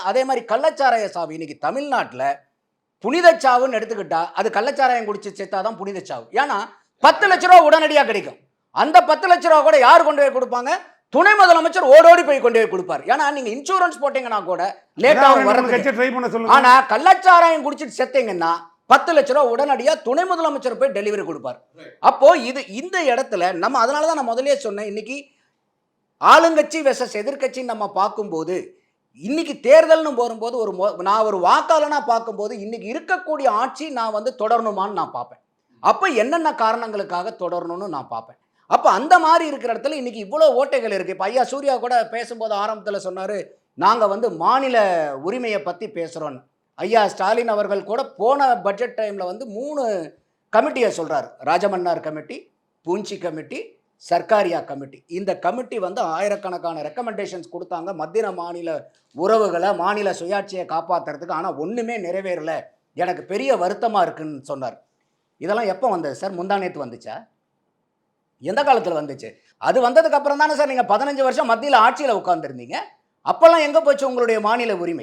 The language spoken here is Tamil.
அதே மாதிரி கள்ளச்சாராய சாவு இன்னைக்கு தமிழ்நாட்டில் புனிதச்சாவுன்னு எடுத்துக்கிட்டா அது கள்ளச்சாராயம் குடிச்சு செத்தாதான் புனிதச்சாவு. ஏன்னா 10 லட்ச ரூபா உடனடியாக கிடைக்கும். அந்த 10 லட்ச ரூபா கூட யார் கொண்டு போய் கொடுப்பாங்க? துணை முதலமைச்சர் ஓடோடி போய் கொண்டு போய் கொடுப்பார். ஏன்னா நீங்க இன்சூரன்ஸ் போட்டீங்கன்னா கூட லேட்டாக வர்றது. ஆனா கள்ளச்சாராயம் குடிச்சிட்டு செத்தீங்கன்னா 10 லட்ச ரூபா உடனடியாக துணை முதலமைச்சர் போய் டெலிவரி கொடுப்பார். அப்போ இந்த இடத்துல நம்ம அதனாலதான் நான் முதலே சொன்னேன், இன்னைக்கு ஆளுங்கட்சி வெர்சஸ் எதிர்கட்சி நம்ம பார்க்கும்போது இன்னைக்கு தேர்தல்னு போகும்போது நான் ஒரு வாக்காளனா பார்க்கும்போது இன்னைக்கு இருக்கக்கூடிய ஆட்சி நான் வந்து தொடரணுமான்னு நான் பார்ப்பேன். அப்ப என்னென்ன காரணங்களுக்காக தொடரணும்னு நான் பார்ப்பேன். அப்ப அந்த மாதிரி இருக்கிற இடத்துல இன்னைக்கு இவ்வளவு ஓட்டைகள் இருக்கு. இப்ப ஐயா சூர்யா கூட பேசும்போது ஆரம்பத்தில் சொன்னாரு, நாங்க வந்து மாநில உரிமையை பத்தி பேசுறோம்னு. ஐயா ஸ்டாலின் அவர்கள் கூட போன பட்ஜெட் டைம்ல வந்து 3 கமிட்டியை சொல்றாரு. Rajamannar committee, Punchhi committee, Sarkaria committee. இந்த கமிட்டி வந்து ஆயிரக்கணக்கான ரெக்கமெண்டேஷன்ஸ் கொடுத்தாங்க மத்திய மாநில உறவுகளை, மாநில சுயாட்சியை காப்பாற்றுறதுக்கு. ஆனால் ஒன்றுமே நிறைவேறல, எனக்கு பெரிய வருத்தமாக இருக்குன்னு சொன்னார். இதெல்லாம் எப்போ வந்தது சார்? முந்தானேத்து வந்துச்சா? எந்த காலத்தில் வந்துச்சு? அது வந்ததுக்கு அப்புறம் தானே சார் நீங்கள் 15 வருஷம் மத்தியில் ஆட்சியில் உட்கார்ந்துருந்தீங்க. அப்போல்லாம் எங்கே போச்சு உங்களுடைய மாநில உரிமை?